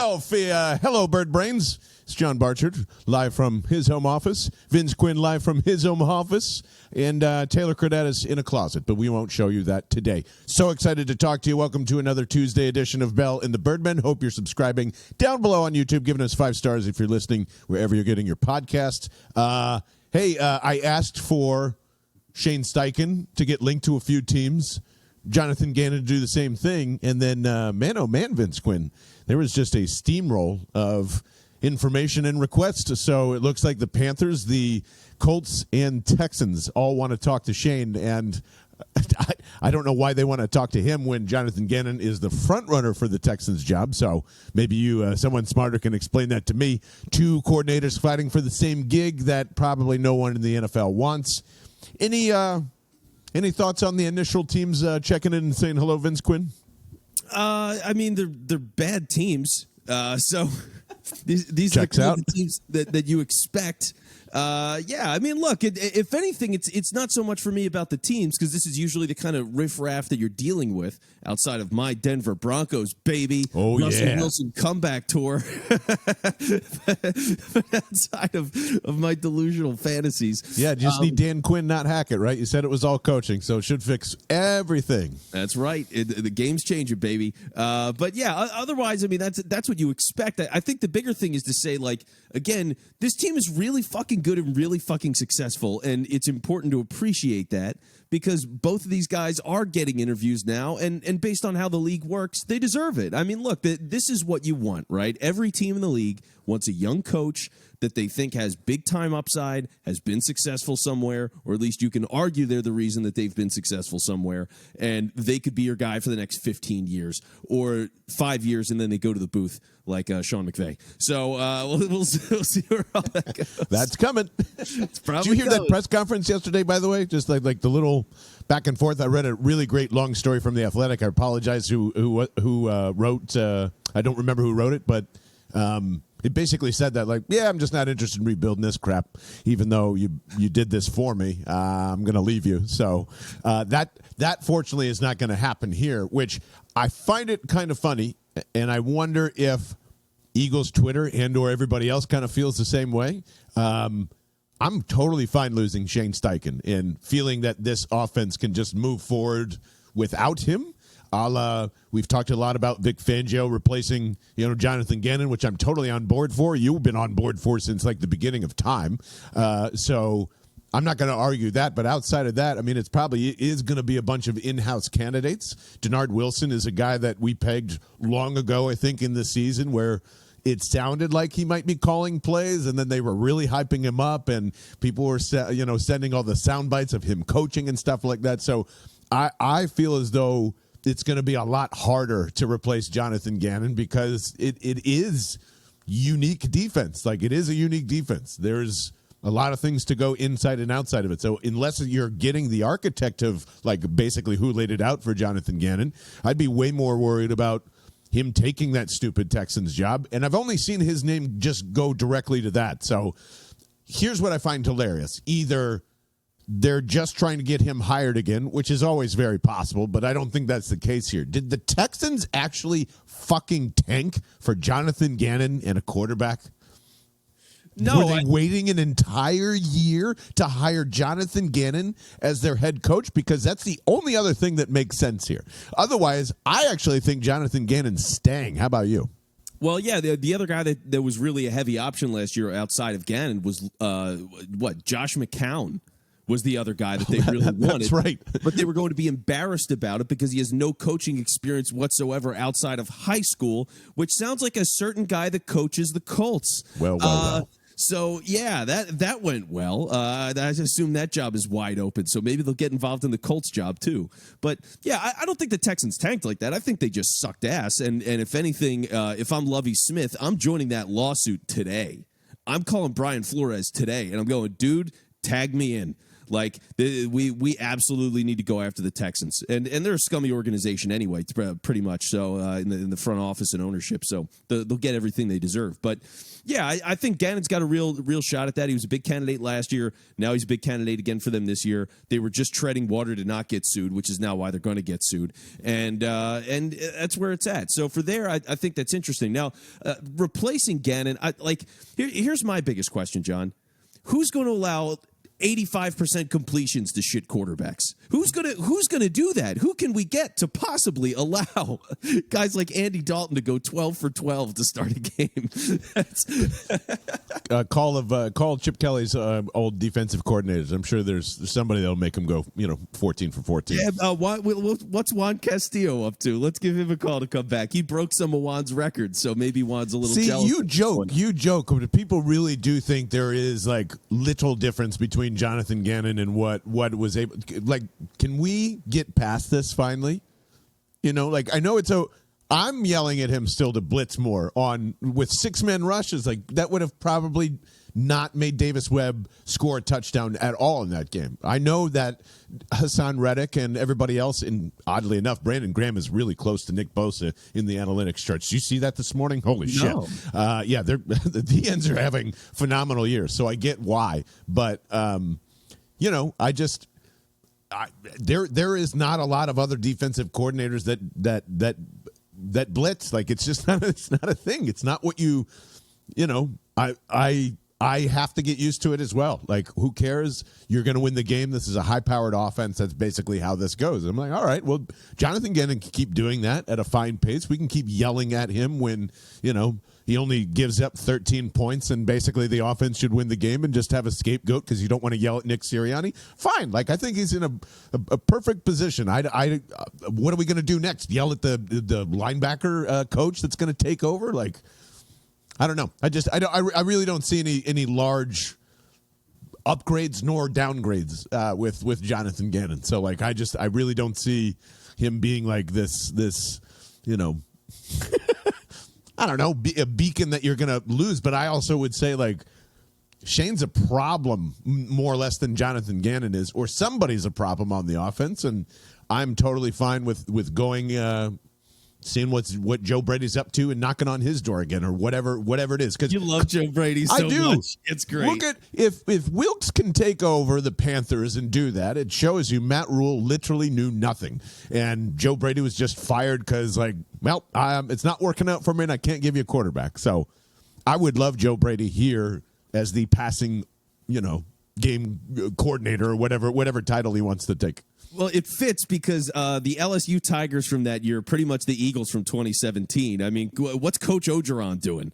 Philadelphia. Hello, Bird Brains. It's John Barchard, live from his home office. Vince Quinn, live from his home office. And Taylor Kredatus in a closet, but we won't show you that today. So excited to talk to you. Welcome to another Tuesday edition of Bell and the Birdmen. Hope you're subscribing down below on YouTube, giving us 5 stars if you're listening wherever you're getting your podcast. I asked for Shane Steichen to get linked to a few teams. Jonathan Gannon to do the same thing. And then, Vince Quinn, there was just a steamroll of information and requests. So it looks like the Panthers, the Colts, and Texans all want to talk to Shane. And I don't know why they want to talk to him when Jonathan Gannon is the front runner for the Texans job. So maybe you, someone smarter, can explain that to me. 2 coordinators fighting for the same gig that probably no one in the NFL wants. Any thoughts on the initial teams checking in and saying hello, Vince Quinn? They're bad teams. So these are the teams that you expect. Look, if anything, it's not so much for me about the teams, because this is usually the kind of riffraff that you're dealing with outside of my Denver Broncos, baby. Oh, Russell yeah. Wilson comeback tour. Outside of my delusional fantasies. Yeah, just need Dan Quinn not hack it, right? You said it was all coaching, so it should fix everything. That's right. The game's changing, baby. Otherwise, that's what you expect. I think the bigger thing is to say, again, this team is really fucking good and really fucking successful, and it's important to appreciate that, because both of these guys are getting interviews now, and based on how the league works, they deserve it. Look, this is what you want, right? Every team in the league wants a young coach that they think has big-time upside, has been successful somewhere, or at least you can argue they're the reason that they've been successful somewhere, and they could be your guy for the next 15 years, or 5 years, and then they go to the booth like Sean McVay. So we'll see where all that goes. That's coming. It's probably Did you hear that press conference yesterday, by the way? Just like the little back and forth. I read a really great long story from The Athletic. I apologize who wrote. I don't remember who wrote it, but it basically said that, I'm just not interested in rebuilding this crap, even though you did this for me. I'm going to leave you. So that fortunately is not going to happen here, which I find it kind of funny, and I wonder if Eagles Twitter and or everybody else kind of feels the same way. I'm totally fine losing Shane Steichen and feeling that this offense can just move forward without him. We've talked a lot about Vic Fangio replacing, Jonathan Gannon, which I'm totally on board for. You've been on board for since the beginning of time. So I'm not going to argue that. But outside of that, it's probably is going to be a bunch of in-house candidates. Denard Wilson is a guy that we pegged long ago, I think, in the season, where it sounded like he might be calling plays, and then they were really hyping him up, and people were sending all the sound bites of him coaching and stuff like that. So I feel as though it's going to be a lot harder to replace Jonathan Gannon, because it is unique defense. It is a unique defense. There's a lot of things to go inside and outside of it. So unless you're getting the architect of basically who laid it out for Jonathan Gannon, I'd be way more worried about him taking that stupid Texans job. And I've only seen his name just go directly to that. So here's what I find hilarious. Either they're just trying to get him hired again, which is always very possible, but I don't think that's the case here. Did the Texans actually fucking tank for Jonathan Gannon and a quarterback? No. Were they waiting an entire year to hire Jonathan Gannon as their head coach? Because that's the only other thing that makes sense here. Otherwise, I actually think Jonathan Gannon's staying. How about you? Well, yeah, the other guy that was really a heavy option last year outside of Gannon was, Josh McCown was the other guy that they really wanted. That's right. But they were going to be embarrassed about it because he has no coaching experience whatsoever outside of high school, which sounds like a certain guy that coaches the Colts. Well. So, yeah, that went well. I assume that job is wide open, so maybe they'll get involved in the Colts job, too. But, yeah, I don't think the Texans tanked like that. I think they just sucked ass. And if anything, if I'm Lovie Smith, I'm joining that lawsuit today. I'm calling Brian Flores today, and I'm going, dude, tag me in. Like we absolutely need to go after the Texans, and they're a scummy organization anyway, pretty much. So in the front office and ownership, so they'll get everything they deserve. But yeah, I think Gannon's got a real shot at that. He was a big candidate last year. Now he's a big candidate again for them this year. They were just treading water to not get sued, which is now why they're going to get sued, and that's where it's at. So for there, I think that's interesting. Now replacing Gannon, here's my biggest question, John. Who's going to allow 85% completions to shit quarterbacks? Who's gonna do that? Who can we get to possibly allow guys like Andy Dalton to go 12 for 12 to start a game? Call Chip Kelly's old defensive coordinators. I'm sure there's somebody that'll make him go 14 for 14. Yeah, what's Juan Castillo up to? Let's give him a call to come back. He broke some of Juan's records, so maybe Juan's a little jealous. You joke, but people really do think there is like little difference between Jonathan Gannon and what was able, like, can we get past this finally? I know I'm yelling at him still to blitz more with 6-man rushes. Like, that would have probably not made Davis Webb score a touchdown at all in that game. I know that Hassan Reddick and everybody else, and oddly enough, Brandon Graham is really close to Nick Bosa in the analytics charts. Did you see that this morning? Holy shit. Yeah, the DNs are having phenomenal years, so I get why. But, there is not a lot of other defensive coordinators that blitz. Like, it's just not a thing. It's not what I have to get used to it as well. Like, who cares? You're going to win the game. This is a high-powered offense. That's basically how this goes. I'm like, all right, well, Jonathan Gannon can keep doing that at a fine pace. We can keep yelling at him when, he only gives up 13 points and basically the offense should win the game and just have a scapegoat because you don't want to yell at Nick Sirianni. Fine. Like, I think he's in a perfect position. What are we going to do next? Yell at the linebacker coach that's going to take over? Like, I don't know. I really don't see any large upgrades nor downgrades with Jonathan Gannon. So like, I really don't see him being like this I don't know, a beacon that you're going to lose. But I also would say, like, Shane's a problem more or less than Jonathan Gannon is, or somebody's a problem on the offense, and I'm totally fine with going. Seeing what Joe Brady's up to and knocking on his door again, or whatever it is. Because you love Joe Brady so much. It's great. Look at if Wilkes can take over the Panthers and do that, it shows you Matt Rule literally knew nothing, and Joe Brady was just fired because it's not working out for me, and I can't give you a quarterback. So I would love Joe Brady here as the passing, game coordinator or whatever title he wants to take. Well, it fits because the LSU Tigers from that year are pretty much the Eagles from 2017. I mean, what's Coach Orgeron doing?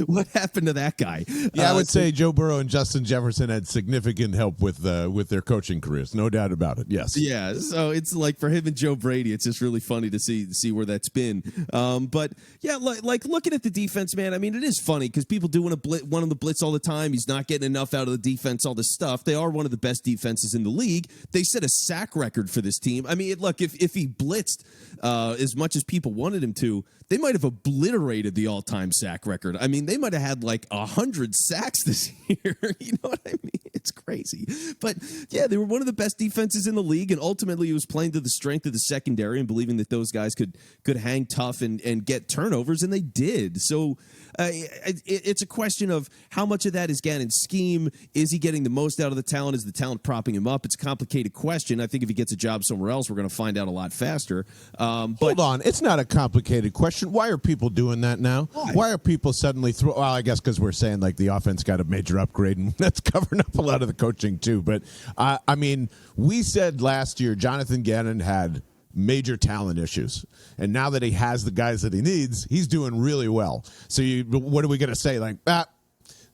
What happened to that guy? Yeah, I would say Joe Burrow and Justin Jefferson had significant help with their coaching careers. No doubt about it. Yes. Yeah. So it's like for him and Joe Brady, it's just really funny to see where that's been. But yeah, like looking at the defense, man. I mean, it is funny because people do want him to blitz all the time. He's not getting enough out of the defense. All this stuff. They are one of the best defenses in the league. They set a sack record for this team. I mean, look, if he blitzed as much as people wanted him to, they might have obliterated the all-time sack record. I mean, they might have had like 100 sacks this year. You know what I mean? It's crazy. But yeah, they were one of the best defenses in the league, and ultimately it was playing to the strength of the secondary and believing that those guys could hang tough and get turnovers, and they did. So it's a question of how much of that is Gannon's scheme. Is he getting the most out of the talent? Is the talent propping him up? It's a complicated question. I think if he gets a job somewhere else, we're going to find out a lot faster. Hold on. It's not a complicated question. Why are people doing that now? Why are people suddenly well, I guess because we're saying like the offense got a major upgrade, and that's covering up a lot of the coaching too. But I mean, we said last year Jonathan Gannon had major talent issues, and now that he has the guys that he needs, he's doing really well. So what are we going to say? Like,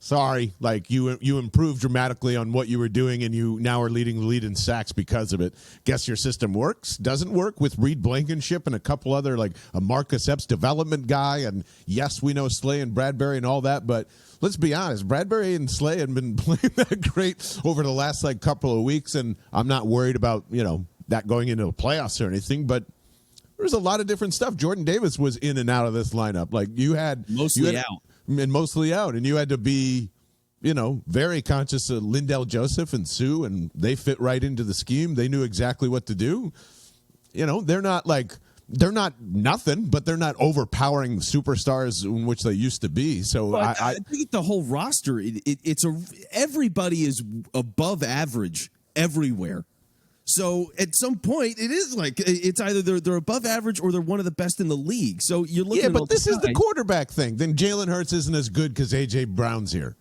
sorry, like you improved dramatically on what you were doing, and you now are leading the lead in sacks because of it. Guess your system works? Doesn't work with Reed Blankenship and a couple other, like a Marcus Epps development guy, and yes, we know Slay and Bradbury and all that, but let's be honest, Bradbury and Slay had been playing that great over the last like couple of weeks, and I'm not worried about that going into the playoffs or anything, but there's a lot of different stuff. Jordan Davis was in and out of this lineup. Like mostly out, and you had to be, very conscious of Lindell Joseph and Sue, and they fit right into the scheme. They knew exactly what to do. They're not nothing, but they're not overpowering superstars in which they used to be. So I think the whole roster, everybody is above average everywhere. So at some point, it is like it's either they're above average or they're one of the best in the league. So you're looking. Yeah, but this is the quarterback thing. Then Jalen Hurts isn't as good because A.J. Brown's here.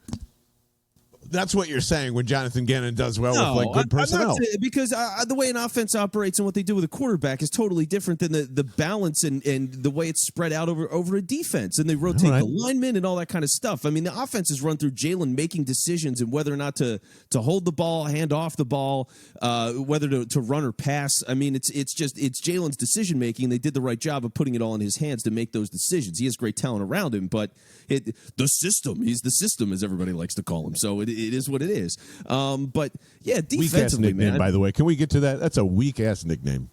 That's what you're saying when Jonathan Gannon does well with good personnel. Because the way an offense operates and what they do with a quarterback is totally different than the balance and the way it's spread out over a defense. And they rotate the linemen and all that kind of stuff. I mean, the offense is run through Jalen making decisions and whether or not to hold the ball, hand off the ball, whether to run or pass. I mean, it's Jalen's decision making. They did the right job of putting it all in his hands to make those decisions. He has great talent around him, but he's the system, as everybody likes to call him. So it is what it is. But yeah, defensively, nickname, man. By the way, can we get to that? That's a weak ass nickname.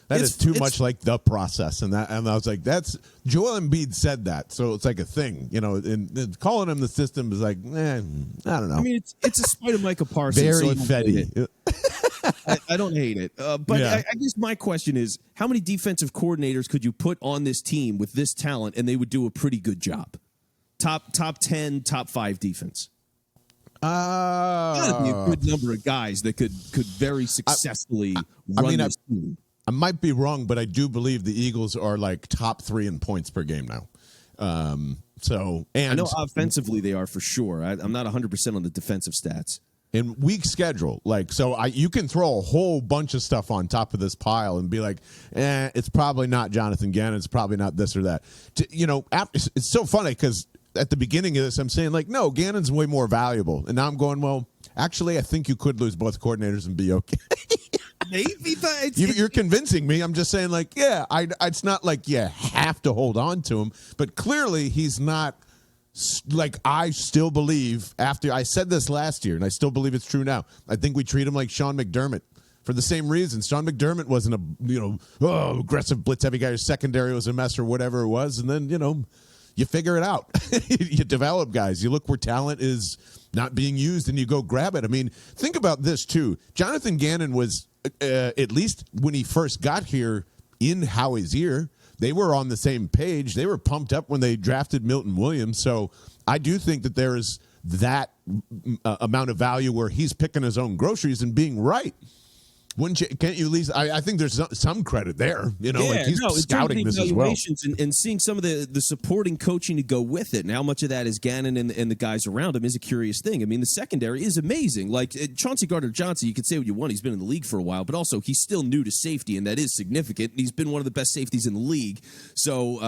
That is too much like the process, and I was like, that's Joel Embiid said that, so it's like a thing, and calling him the system is like, I don't know. I mean, it's a spite of Micah Parsons. Very Fetty. I don't hate it, but I guess my question is, how many defensive coordinators could you put on this team with this talent, and they would do a pretty good job? Top 10, top 5 defense. Gotta be a good number of guys that could very successfully run this team. I might be wrong, but I do believe the Eagles are like top 3 in points per game now. I know offensively they are for sure. I'm not 100% on the defensive stats. In weak schedule, you can throw a whole bunch of stuff on top of this pile and be like, it's probably not Jonathan Gannon. It's probably not this or that. It's so funny because at the beginning of this, I'm saying like, no, Gannon's way more valuable, and now I'm going, well, actually, I think you could lose both coordinators and be okay. Maybe, but you're convincing me. I'm just saying, like, it's not like you have to hold on to him, but clearly he's not. Like, I still believe, after I said this last year, and I still believe it's true now, I think we treat him like Sean McDermott for the same reason. Sean McDermott wasn't a aggressive blitz heavy guy. His secondary was a mess or whatever it was, and then you figure it out. You develop guys. You look where talent is not being used, and you go grab it. I mean, think about this too. Jonathan Gannon was at least when he first got here in Howie's ear. They were on the same page. They were pumped up when they drafted Milton Williams. So I do think that there is that amount of value where he's picking his own groceries and being right. Can't you at least? I think there's some credit there. He's scouting this as well, and seeing some of the supporting coaching to go with it. And how much of that is Gannon and the guys around him is a curious thing. I mean, the secondary is amazing. Like Chauncey Gardner-Johnson, you could say what you want. He's been in the league for a while, but also he's still new to safety, and that is significant. And he's been one of the best safeties in the league. So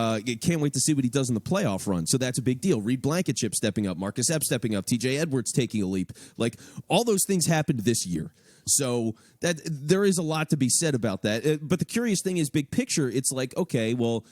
can't wait to see what he does in the playoff run. So that's a big deal. Reed Blankenship stepping up, Marcus Epps stepping up, T.J. Edwards taking a leap. Like all those things happened this year. So that there is a lot to be said about that. But the curious thing is, big picture, it's like, okay, well,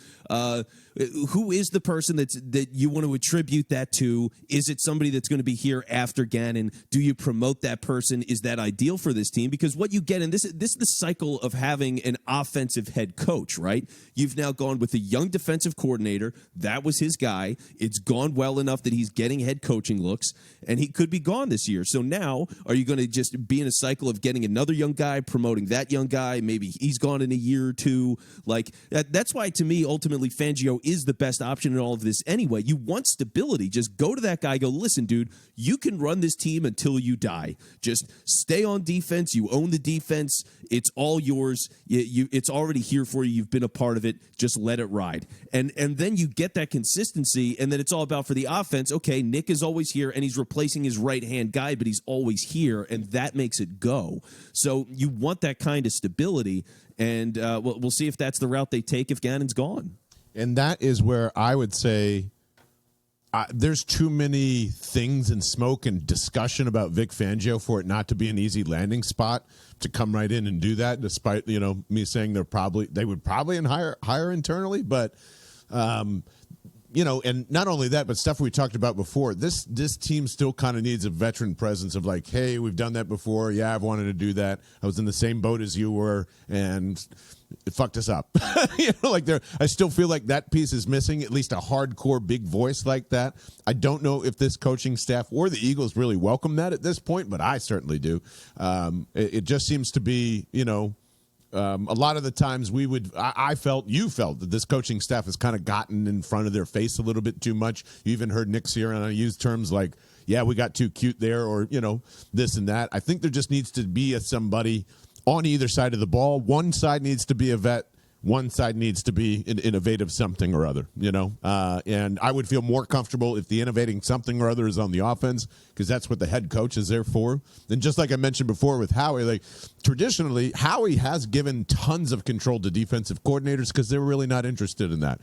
who is the person that you want to attribute that to? Is it somebody that's going to be here after Gannon? Do you promote that person? Is that ideal for this team? Because what you get, and this is the cycle of having an offensive head coach, right? You've now gone with a young defensive coordinator. That was his guy. It's gone well enough that he's getting head coaching looks, and he could be gone this year. So now, are you going to just be in a cycle of getting another young guy, promoting that young guy? Maybe he's gone in a year or two. Like that's why, to me, ultimately, Fangio is the best option in all of this anyway. You want stability. Just go to that guy. Go, listen, dude, you can run this team until you die. Just stay on defense. You own the defense. It's all yours. It's already here for you. You've been a part of it. Just let it ride. And then you get that consistency, and then it's all about for the offense. Okay, Nick is always here, and he's replacing his right-hand guy, but he's always here, and that makes it go. So you want that kind of stability, and we'll see if that's the route they take if Gannon's gone. And that is where I would say there's too many things and smoke and discussion about Vic Fangio for it not to be an easy landing spot to come right in and do that, despite me saying they would probably hire internally. But and not only that, but stuff we talked about before. This team still kind of needs a veteran presence of like, hey, we've done that before. Yeah, I've wanted to do that. I was in the same boat as you were, and it fucked us up. I still feel like that piece is missing, at least a hardcore big voice like that. I don't know if this coaching staff or the Eagles really welcome that at this point, but I certainly do. It just seems to be, a lot of the times you felt that this coaching staff has kind of gotten in front of their face a little bit too much. You even heard Nick Sierra use terms like, yeah, we got too cute there, or, this and that. I think there just needs to be somebody on either side of the ball. One side needs to be a vet. One side needs to be an innovative something or other, and I would feel more comfortable if the innovating something or other is on the offense, because that's what the head coach is there for. And just like I mentioned before with Howie, like traditionally, Howie has given tons of control to defensive coordinators because they're really not interested in that.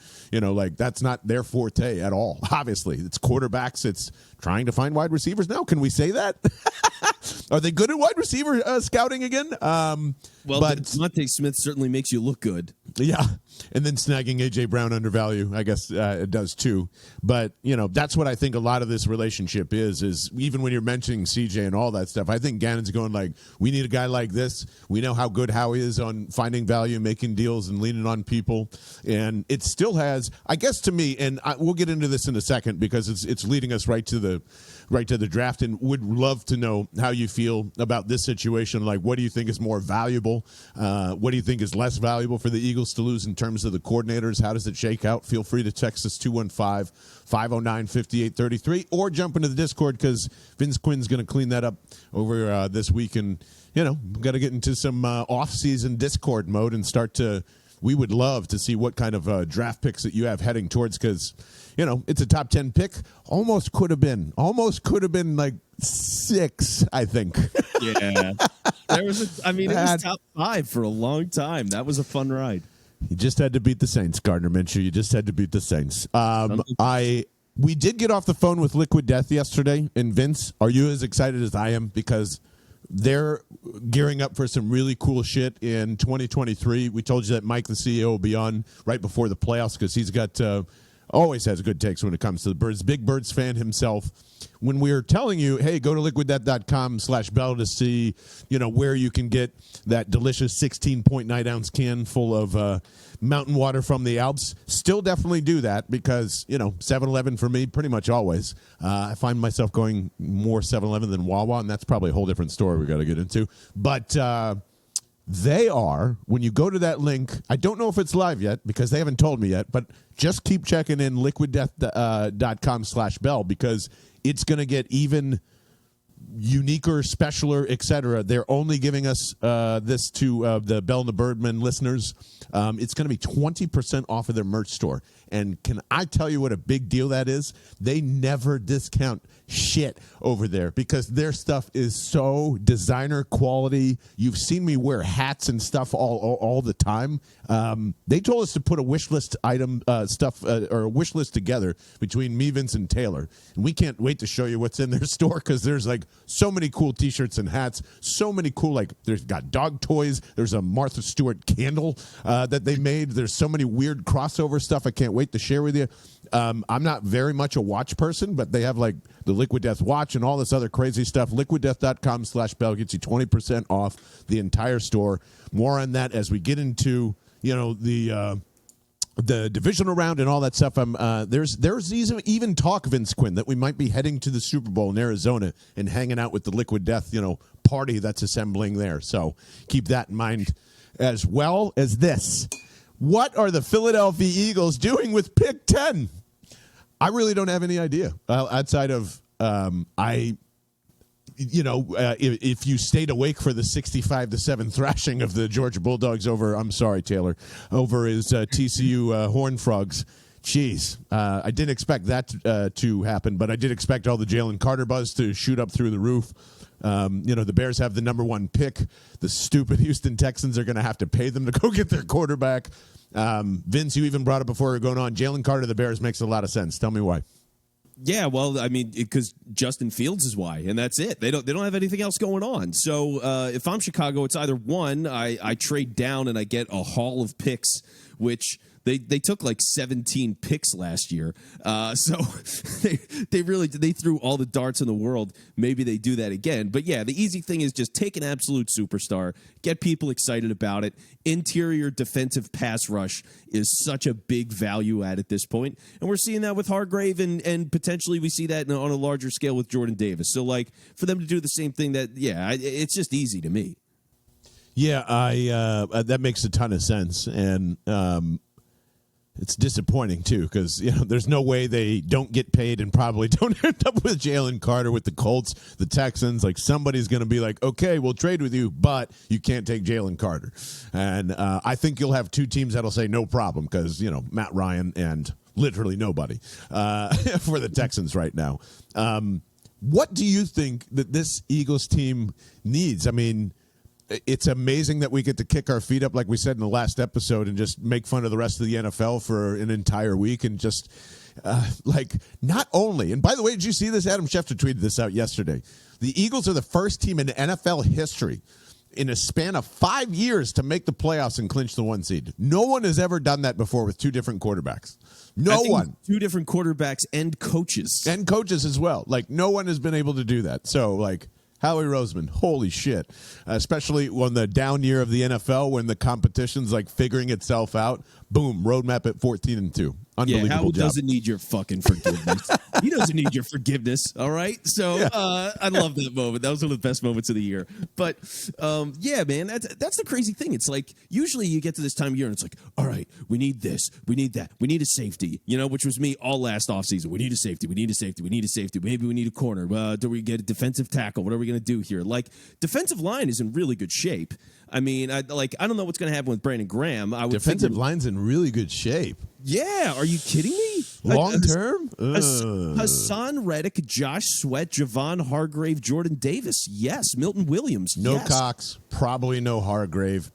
That's not their forte at all. Obviously, it's quarterbacks. It's trying to find wide receivers now. Can we say that? Are they good at wide receiver scouting again? But Devontae Smith certainly makes you look good. Yeah, and then snagging A.J. Brown under value, I guess it does too. But, that's what I think a lot of this relationship is even when you're mentioning C.J. and all that stuff, I think Gannon's going like, we need a guy like this. We know how good Howie is on finding value, making deals, and leaning on people. And it still has, I guess to me, and we'll get into this in a second because it's leading us right to the draft, and would love to know how you feel about this situation. Like, what do you think is more valuable? What do you think is less valuable for the Eagles to lose in terms of the coordinators? How does it shake out? Feel free to text us 215-509-5833 or jump into the Discord, because Vince Quinn's going to clean that up over this week. And, we've got to get into some off-season Discord mode and we would love to see what kind of draft picks that you have heading towards, because, it's a top 10 pick. Almost could have been like 6, I think. Yeah. It was top 5 for a long time. That was a fun ride. You just had to beat the Saints, Gardner Minshew. You just had to beat the Saints. We did get off the phone with Liquid Death yesterday. And Vince, are you as excited as I am? Because they're gearing up for some really cool shit in 2023. We told you that Mike, the CEO, will be on right before the playoffs because he's got always has good takes when it comes to the Birds. Big Birds fan himself. When we were telling you, hey, go to liquiddeath.com/bell to see, where you can get that delicious 16.9-ounce can full of mountain water from the Alps. Still definitely do that because, 7-Eleven for me, pretty much always. I find myself going more 7-Eleven than Wawa, and that's probably a whole different story we got to get into. But they are, when you go to that link, I don't know if it's live yet because they haven't told me yet, but just keep checking in liquiddeath.com/bell because it's going to get even uniquer, specialer, etc. They're only giving us this to the Bell the Birdmen listeners. It's going to be 20% off of their merch store. And can I tell you what a big deal that is? They never discount shit over there because their stuff is so designer quality. You've seen me wear hats and stuff all the time. They told us to put a wish list item or a wish list together between me, Vince, and Taylor. And we can't wait to show you what's in their store because there's like so many cool T-shirts and hats, so many cool, there's got dog toys. There's a Martha Stewart candle that they made. There's so many weird crossover stuff I can't wait to share with you. I'm not very much a watch person, but they have the Liquid Death watch and all this other crazy stuff. liquiddeath.com/bell gets you 20% off the entire store. More on that as we get into, the divisional round and all that stuff. There's even talk, Vince Quinn, that we might be heading to the Super Bowl in Arizona and hanging out with the Liquid Death, party that's assembling there. So keep that in mind, as well as this. What are the Philadelphia Eagles doing with pick 10? I really don't have any idea outside of if you stayed awake for the 65-7 thrashing of the Georgia Bulldogs over his TCU Horned Frogs. Jeez, I didn't expect that to happen, but I did expect all the Jalen Carter buzz to shoot up through the roof. The Bears have the number 1 pick. The stupid Houston Texans are going to have to pay them to go get their quarterback. Vince, you even brought it before we were going on. Jalen Carter, the Bears, makes a lot of sense. Tell me why. Yeah, well, because Justin Fields is why, and that's it. They don't have anything else going on. So if I'm Chicago, it's either one, I trade down and I get a haul of picks, which They took like 17 picks last year, so they threw all the darts in the world. Maybe they do that again. But yeah, the easy thing is just take an absolute superstar, get people excited about it. Interior defensive pass rush is such a big value add at this point, and we're seeing that with Hargrave, and potentially we see that on a larger scale with Jordan Davis. So like for them to do the same thing, it's just easy to me. Yeah, that makes a ton of sense, and it's disappointing too because there's no way they don't get paid and probably don't end up with Jalen Carter with the Colts, the Texans. Like somebody's going to be like, okay, we'll trade with you, but you can't take Jalen Carter. And I think you'll have two teams that'll say no problem because Matt Ryan and literally nobody for the Texans right now. What do you think that this Eagles team needs? I mean, it's amazing that we get to kick our feet up, like we said in the last episode, and just make fun of the rest of the NFL for an entire week. And just not only, and by the way, did you see this? Adam Schefter tweeted this out yesterday. The Eagles are the first team in NFL history in a span of 5 years to make the playoffs and clinch the 1 seed. No one has ever done that before with two different quarterbacks. No one. Two different quarterbacks and coaches. And coaches as well. Like, no one has been able to do that. So, like, Howie Roseman, holy shit. Especially on the down year of the NFL when the competition's like figuring itself out. Boom, roadmap at 14-2. Unbelievable Howie job. doesn't need your fucking forgiveness. He doesn't need your forgiveness, all right? So I love that moment. That was one of the best moments of the year. But, man, that's the crazy thing. It's like usually you get to this time of year and it's like, all right, we need this, we need that, we need a safety, which was me all last offseason. We need a safety, we need a safety, we need a safety. Maybe we need a corner. Do we get a defensive tackle? What are we going to do here? Like, defensive line is in really good shape. I mean, I don't know what's going to happen with Brandon Graham. Defensive line's in really good shape. Yeah, are you kidding me? Long term? Hassan Reddick, Josh Sweat, Javon Hargrave, Jordan Davis. Yes. Milton Williams. No yes. Cox. Probably no Hargrave.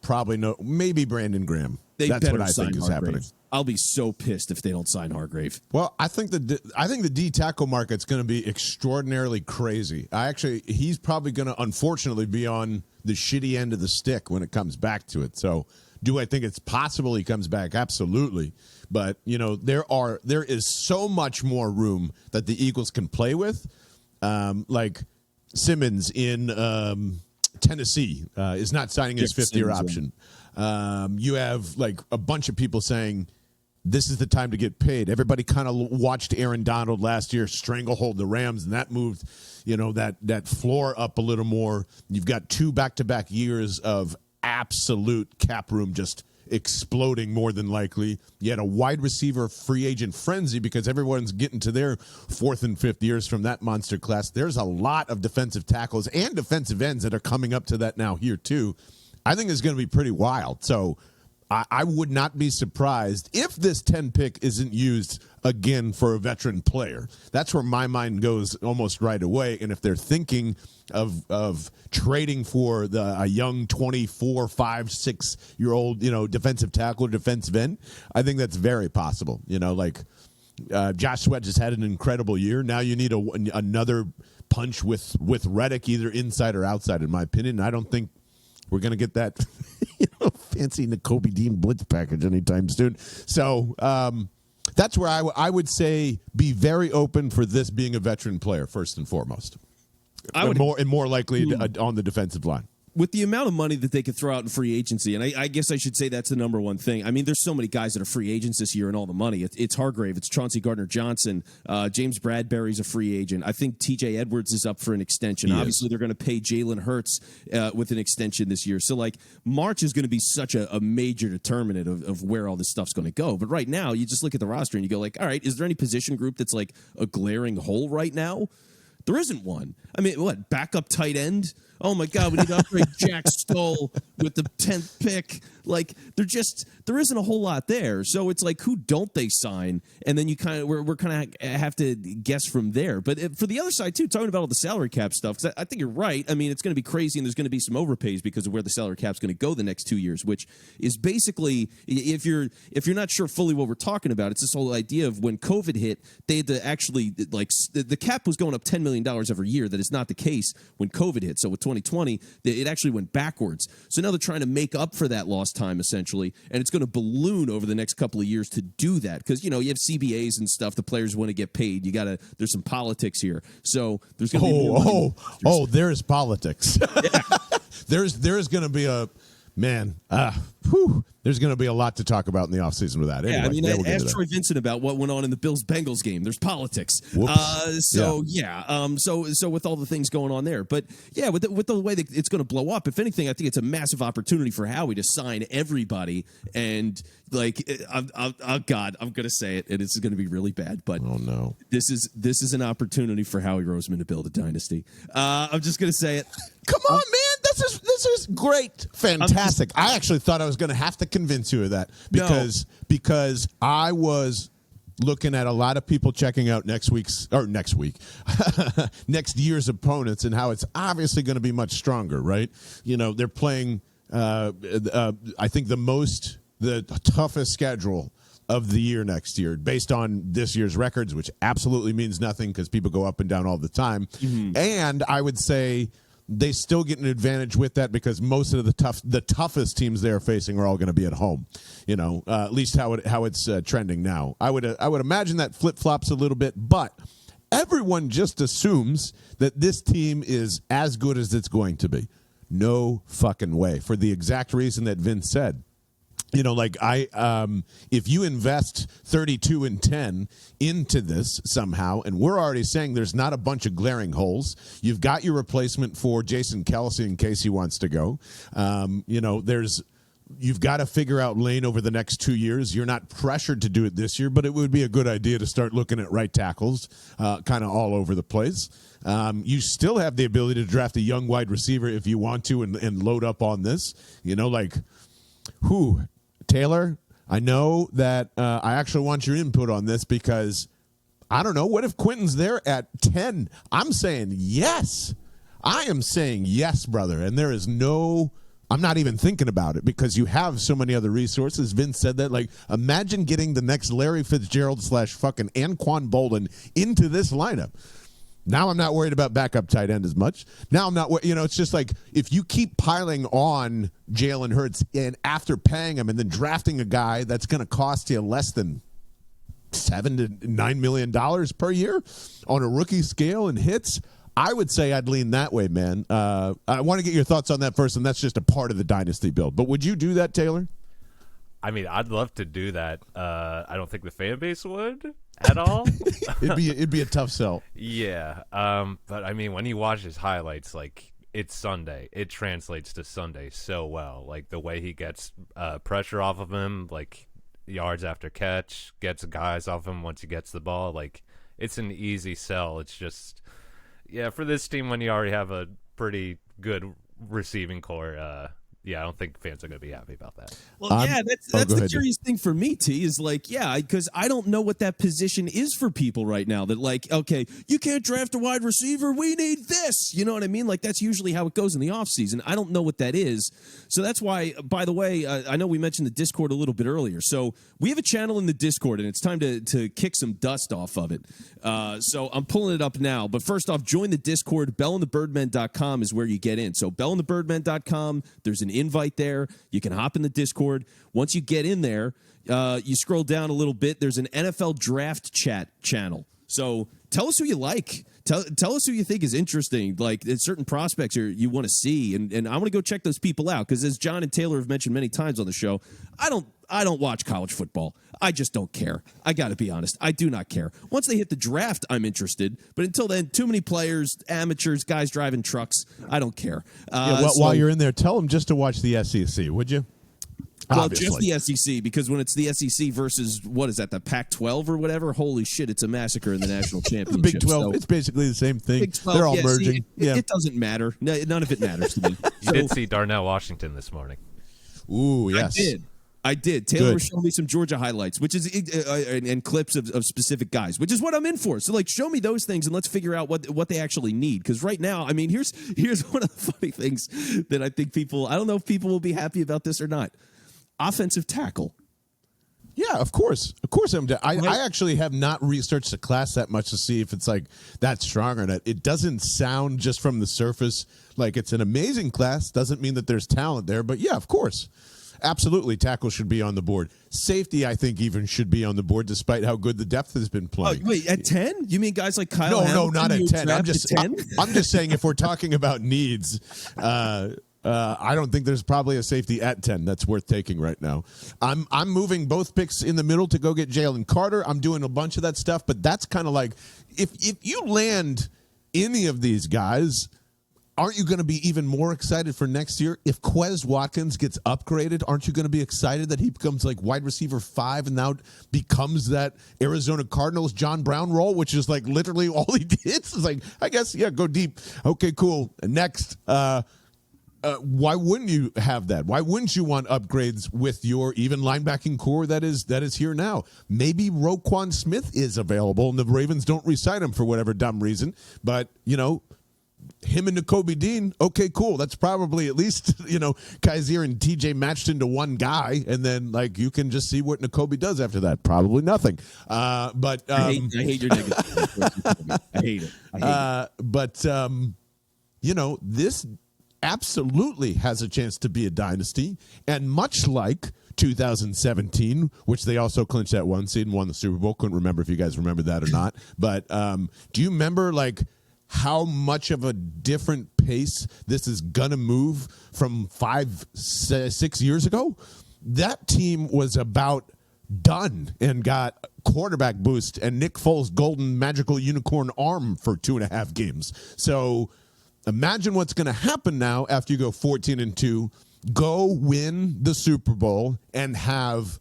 Maybe Brandon Graham. That's what I think is happening. I'll be so pissed if they don't sign Hargrave. Well, I think the D tackle market's going to be extraordinarily crazy. He's probably going to unfortunately be on the shitty end of the stick when it comes back to it. So, do I think it's possible he comes back? Absolutely. But, there is so much more room that the Eagles can play with. Like Simmons in Tennessee is not signing his fifth-year option. You have like a bunch of people saying this is the time to get paid. Everybody kind of watched Aaron Donald last year stranglehold the Rams, and that moved, that floor up a little more. You've got 2 back-to-back years of absolute cap room just exploding more than likely. You had a wide receiver free agent frenzy because everyone's getting to their 4th and 5th years from that monster class. There's a lot of defensive tackles and defensive ends that are coming up to that now here too. I think it's going to be pretty wild. So I would not be surprised if this 10 pick isn't used again for a veteran player. That's where my mind goes almost right away. And if they're thinking of trading for a young 24, 5, 6-year-old, defensive tackle or defensive end, I think that's very possible. Josh Sweat just had an incredible year. Now you need another punch with Reddick, either inside or outside, in my opinion. I don't think we're going to get that fancy Nakobe Dean blitz package anytime soon. So that's where I would say be very open for this being a veteran player, first and foremost. More likely on the defensive line. With the amount of money that they could throw out in free agency, and I guess I should say that's the number one thing. I mean, there's so many guys that are free agents this year and all the money. It's Hargrave, it's Chauncey Gardner-Johnson, James Bradbury's a free agent. I think T.J. Edwards is up for an extension. Obviously, they're going to pay Jalen Hurts with an extension this year. So, March is going to be such a major determinant of where all this stuff's going to go. But right now, you just look at the roster and you go all right, is there any position group that's a glaring hole right now? There isn't one. I mean, what, backup tight end? Oh, my God, we need to upgrade Jack Stoll with the 10th pick. There isn't a whole lot there. So it's who don't they sign? And then we're kind of have to guess from there. But for the other side, too, talking about all the salary cap stuff, because I think you're right. I mean, it's going to be crazy, and there's going to be some overpays because of where the salary cap's going to go the next 2 years, which is basically, if you're not sure fully what we're talking about, it's this whole idea of when COVID hit, they had to actually, the cap was going up $10 million every year. That is not the case when COVID hit. So with 2020, it actually went backwards. So now they're trying to make up for that lost time, essentially, and it's going to balloon over the next couple of years to do that because, you have CBAs and stuff. The players want to get paid. There's some politics here. So there's going to be more there's politics. There's going to be a there's going to be a lot to talk about in the offseason with that. Anyway, ask Troy Vincent about what went on in the Bills-Bengals game. There's politics. So with all the things going on there. But, yeah, with the way that it's going to blow up, if anything, I think it's a massive opportunity for Howie to sign everybody. And, oh, God, I'm going to say it, and it's going to be really bad. But oh, no. This is an opportunity for Howie Roseman to build a dynasty. I'm just going to say it. Come on, man. This is great. Fantastic. I actually thought I was going to have to convince you of that because I was looking at a lot of people checking out next year's opponents and how it's obviously going to be much stronger, right? They're playing I think the toughest schedule of the year next year based on this year's records, which absolutely means nothing because people go up and down all the time. Mm-hmm. And I would say they still get an advantage with that because most of the toughest teams they're facing are all going to be at home. At least how it's trending now. I would imagine that flip flops a little bit, but everyone just assumes that this team is as good as it's going to be. No fucking way, for the exact reason that Vince said. If you invest 32-10 into this somehow, and we're already saying there's not a bunch of glaring holes, you've got your replacement for Jason Kelce in case he wants to go. You've got to figure out Lane over the next 2 years. You're not pressured to do it this year, but it would be a good idea to start looking at right tackles kind of all over the place. You still have the ability to draft a young wide receiver if you want to and load up on this. Taylor, I know that I actually want your input on this because I don't know. What if Quentin's there at 10? I'm saying yes. I am saying yes, brother. And there is I'm not even thinking about it because you have so many other resources. Vince said that. Imagine getting the next Larry Fitzgerald / fucking Anquan Bolden into this lineup. Now I'm not worried about backup tight end as much. Now I'm not, it's just if you keep piling on Jalen Hurts and after paying him and then drafting a guy that's going to cost you less than $7 to $9 million per year on a rookie scale and hits, I would say I'd lean that way, man. I want to get your thoughts on that first, and that's just a part of the dynasty build. But would you do that, Taylor? I mean, I'd love to do that. I don't think the fan base would at all. It'd be a tough sell. Yeah. But I mean, when you watch his highlights, it's Sunday. It translates to Sunday so well. The way he gets pressure off of him, yards after catch, gets guys off him once he gets the ball. It's an easy sell. It's just, for this team when you already have a pretty good receiving core, I don't think fans are going to be happy about that. Well, that's the curious thing for me, T, is because I don't know what that position is for people right now. That okay, you can't draft a wide receiver. We need this. You know what I mean? That's usually how it goes in the offseason. I don't know what that is. So that's why, by the way, I know we mentioned the Discord a little bit earlier. So we have a channel in the Discord, and it's time to kick some dust off of it. So I'm pulling it up now. But first off, join the Discord. BellandTheBirdmen.com is where you get in. So BellandTheBirdmen.com, there's an invite there. You can hop in the Discord. Once you get in there, you scroll down a little bit. There's an NFL draft chat channel. So tell us who you like. Tell us who you think is interesting. Certain prospects you want to see, and I want to go check those people out because, as John and Taylor have mentioned many times on the show, I don't watch college football. I just don't care. I got to be honest. I do not care. Once they hit the draft, I'm interested. But until then, too many players, amateurs, guys driving trucks. I don't care. While you're in there, tell them just to watch the SEC, would you? Well, Obviously. just the SEC, because when it's the SEC versus, what is that, the Pac-12 or whatever, holy shit, it's a massacre in the national championship. The Big 12, it's basically the same thing. Big 12, they're all merging. It doesn't matter. None of it matters to me. You did see Darnell Washington this morning. Ooh, yes. I did. Taylor was showing me some Georgia highlights, which is and clips of specific guys, which is what I'm in for. So, show me those things and let's figure out what they actually need. Because right now, I mean, here's one of the funny things that I think I don't know if people will be happy about this or not. Offensive tackle. Yeah, of course. Of course I'm down. I actually have not researched the class that much to see if it's like that strong or not. It doesn't sound just from the surface like it's an amazing class. Doesn't mean that there's talent there. But yeah, of course. Absolutely, tackle should be on the board. Safety, I think, even should be on the board, despite how good the depth has been playing. Oh, wait, at 10? You mean guys like Kyle? No, not at 10. I'm just 10? I'm just saying if we're talking about needs, I don't think there's probably a safety at 10 that's worth taking right now. I'm moving both picks in the middle to go get Jalen Carter. I'm doing a bunch of that stuff, but that's kind of like if you land any of these guys. Aren't you going to be even more excited for next year? If Quez Watkins gets upgraded, aren't you going to be excited that he becomes like wide receiver 5 and now becomes that Arizona Cardinals John Brown role, which is like literally all he did? It's like, I guess, yeah, go deep. Okay, cool. Next, why wouldn't you have that? Why wouldn't you want upgrades with your even linebacking core that is here now? Maybe Roquan Smith is available and the Ravens don't re-sign him for whatever dumb reason, but, him and Nakobe Dean, okay, cool. That's probably at least, Kaiser and TJ matched into one guy, and then, you can just see what Nakobe does after that. Probably nothing. But I hate your negative. I hate it. But, this absolutely has a chance to be a dynasty, and much like 2017, which they also clinched that 1 seed and won the Super Bowl. Couldn't remember if you guys remember that or not. But do you remember, how much of a different pace this is going to move from 5-6 years ago? That team was about done and got quarterback boost and Nick Foles' golden magical unicorn arm for 2.5 games. So imagine what's going to happen now after you go 14-2, go win the Super Bowl and have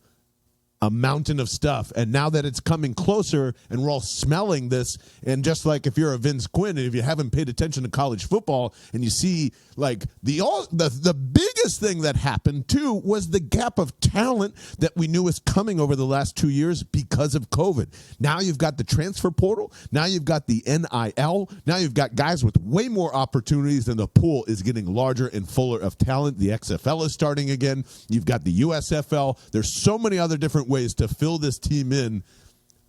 a mountain of stuff. And now that it's coming closer and we're all smelling this, and just like if you're a Vince Quinn and if you haven't paid attention to college football and you see the biggest thing that happened too was the gap of talent that we knew was coming over the last 2 years because of COVID. Now you've got the transfer portal. Now you've got the NIL. Now you've got guys with way more opportunities, and the pool is getting larger and fuller of talent. The XFL is starting again. You've got the USFL. There's so many other different ways to fill this team in.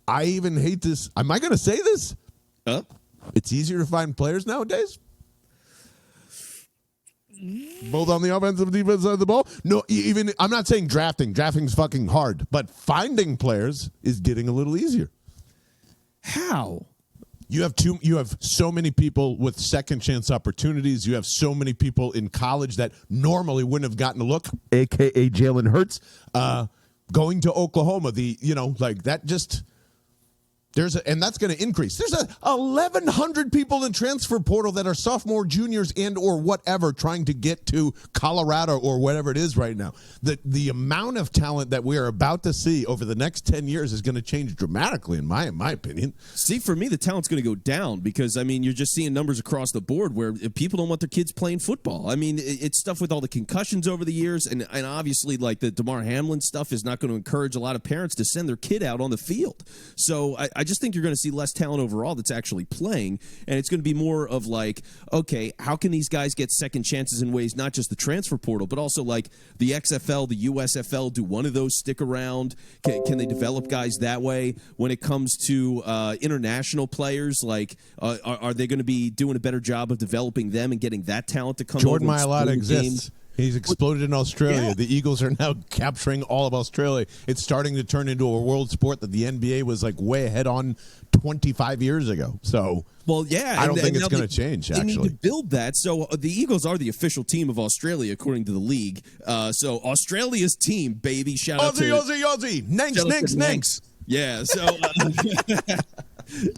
I even hate this. Am I going to say this? It's easier to find players nowadays. Both on the offensive and defensive side of the ball. No, even I'm not saying drafting. Drafting's fucking hard, but finding players is getting a little easier. How? You have so many people with second chance opportunities. You have so many people in college that normally wouldn't have gotten a look, aka Jalen Hurts, going to Oklahoma. And that's going to increase. There's 1,100 people in transfer portal that are sophomore, juniors, and or whatever trying to get to Colorado or whatever it is right now. The amount of talent that we are about to see over the next 10 years is going to change dramatically, in my opinion. See, for me, the talent's going to go down because, you're just seeing numbers across the board where people don't want their kids playing football. It's stuff with all the concussions over the years, and obviously, the DeMar Hamlin stuff is not going to encourage a lot of parents to send their kid out on the field. So I just think you're going to see less talent overall that's actually playing, and it's going to be more of okay, how can these guys get second chances in ways not just the transfer portal, but also the XFL, the USFL? Do one of those stick around? Can they develop guys that way? When it comes to international players, are they going to be doing a better job of developing them and getting that talent to come Jordan over? Mailata exists. He's exploded in Australia. Yeah. The Eagles are now capturing all of Australia. It's starting to turn into a world sport that the NBA was way ahead on 25 years ago. So, well, yeah, I don't think it's going to change, actually. They need to build that. So the Eagles are the official team of Australia, according to the league. So Australia's team, baby. Shout out to Aussie. Nanks. Yeah, so...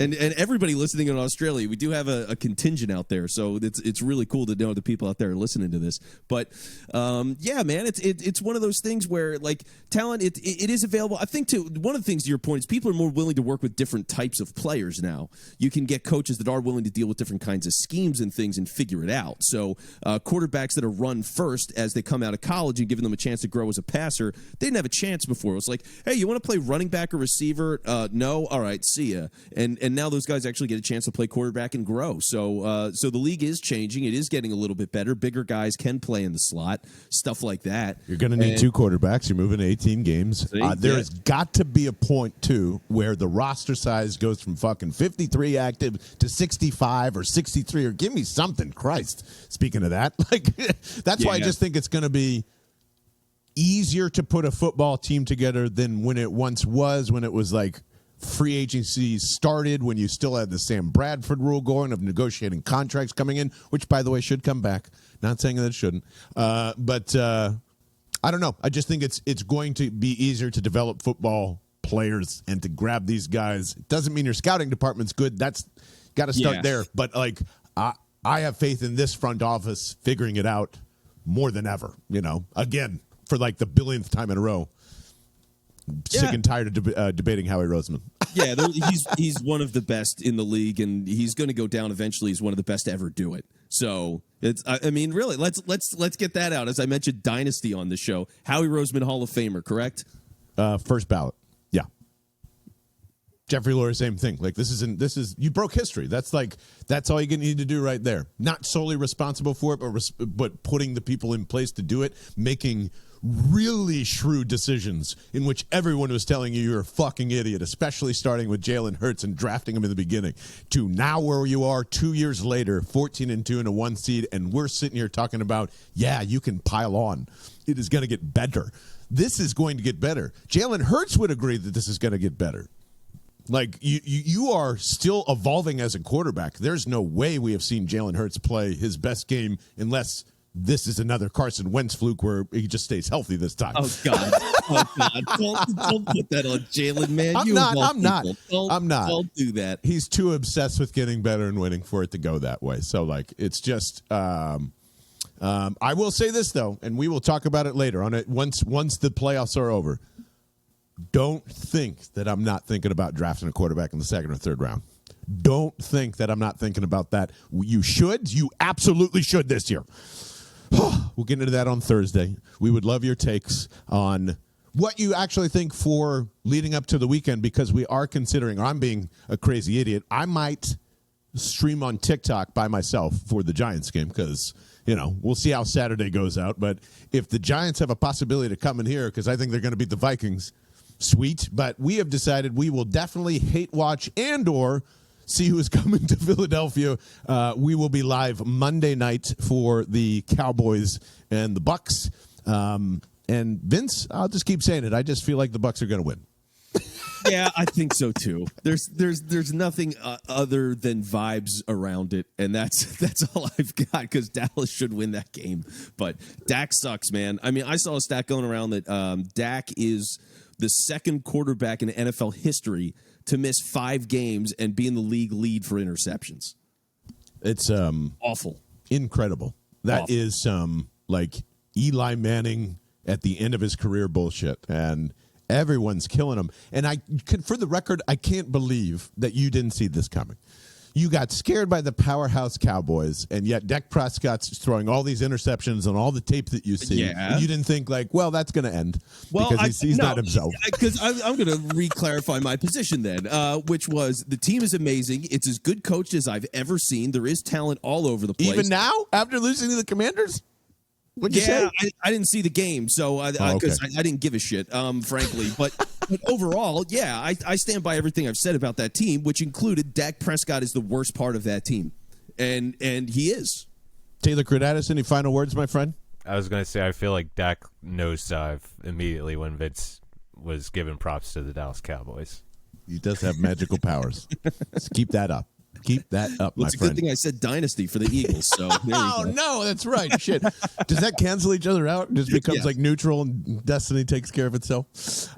And everybody listening in Australia, we do have a contingent out there, so it's really cool to know the people out there are listening to this. But yeah, man, it's one of those things where talent it is available. I think too, one of the things to your point is people are more willing to work with different types of players now. You can get coaches that are willing to deal with different kinds of schemes and things and figure it out. So quarterbacks that are run first as they come out of college and giving them a chance to grow as a passer, they didn't have a chance before. It was hey, you want to play running back or receiver? No, all right, see ya. And and now those guys actually get a chance to play quarterback and grow. So the league is changing. It is getting a little bit better. Bigger guys can play in the slot, stuff like that. You're going to need 2 quarterbacks. You're moving to 18 games. There has got to be a point, too, where the roster size goes from fucking 53 active to 65 or 63, or give me something. Christ. Speaking of that, that's why I just think it's going to be easier to put a football team together than when it once was, when it was like free agency started, when you still had the Sam Bradford rule going of negotiating contracts coming in, which, by the way, should come back. Not saying that it shouldn't. But I don't know. I just think it's going to be easier to develop football players and to grab these guys. It doesn't mean your scouting department's good. That's got to start there. But, I have faith in this front office figuring it out more than ever, again, for the billionth time in a row. Sick and tired of debating Howie Roseman. Yeah, he's one of the best in the league, and he's going to go down eventually as one of the best to ever do it. So really, let's get that out. As I mentioned, Dynasty on the show. Howie Roseman, Hall of Famer, correct? First ballot. Yeah. Jeffrey Lurie, same thing. This is you broke history. That's all you need to do right there. Not solely responsible for it, but putting the people in place to do it, making really shrewd decisions in which everyone was telling you you're a fucking idiot, especially starting with Jalen Hurts and drafting him in the beginning, to now where you are 2 years later, 14-2 and a 1 seed, and we're sitting here talking about, you can pile on. It is going to get better. This is going to get better. Jalen Hurts would agree that this is going to get better. You are still evolving as a quarterback. There's no way we have seen Jalen Hurts play his best game unless this is another Carson Wentz fluke where he just stays healthy this time. Oh, God. Don't put that on Jalen, man. I'm not. Don't do that. He's too obsessed with getting better and winning for it to go that way. So, it's just I will say this, though, and we will talk about it later on it once the playoffs are over. Don't think that I'm not thinking about drafting a quarterback in the 2nd or 3rd round. Don't think that I'm not thinking about that. You should. You absolutely should this year. We'll get into that on Thursday. We would love your takes on what you actually think for leading up to the weekend, because we are considering, or I'm being a crazy idiot, I might stream on TikTok by myself for the Giants game because, we'll see how Saturday goes out. But if the Giants have a possibility to come in here, because I think they're going to beat the Vikings, sweet. But we have decided we will definitely hate watch and or see who is coming to Philadelphia. We will be live Monday night for the Cowboys and the Bucks. And Vince, I'll just keep saying it. I just feel like the Bucks are going to win. Yeah, I think so too. There's nothing other than vibes around it, and that's all I've got, because Dallas should win that game. But Dak sucks, man. I mean, I saw a stat going around that Dak is the 2nd quarterback in NFL history to miss 5 games and be in the league lead for interceptions. It's awful, incredible. That awful. Is Eli Manning at the end of his career bullshit, and everyone's killing him. And for the record, I can't believe that you didn't see this coming. You got scared by the powerhouse Cowboys, and yet Dak Prescott's throwing all these interceptions on all the tape that you see. Yeah. You didn't think that's going to end because he's not himself. Because I'm going to re-clarify my position then, which was the team is amazing. It's as good coached as I've ever seen. There is talent all over the place. Even now, after losing to the Commanders? What'd you say? I didn't see the game, so I didn't give a shit, frankly. But overall, I stand by everything I've said about that team, which included Dak Prescott is the worst part of that team, and he is. Taylor Kredatus, any final words, my friend? I was going to say I feel like Dak nosedive immediately when Vince was giving props to the Dallas Cowboys. He does have magical powers. Let's keep that up. Keep that up, my friend. It's a good thing I said dynasty for the Eagles. So no, that's right. Shit. Does that cancel each other out? It just becomes neutral and destiny takes care of itself?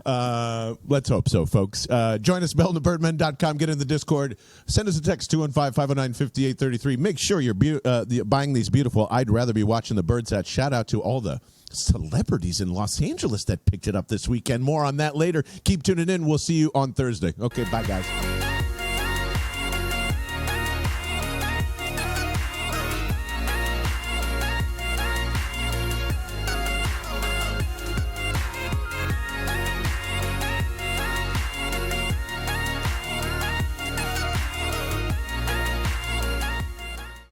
Let's hope so, folks. Join us, bellthebirdmen.com. Get in the Discord. Send us a text, 215-509-5833. Make sure you're buying these beautiful I'd Rather Be Watching the Birds hats. Shout out to all the celebrities in Los Angeles that picked it up this weekend. More on that later. Keep tuning in. We'll see you on Thursday. Okay, bye, guys.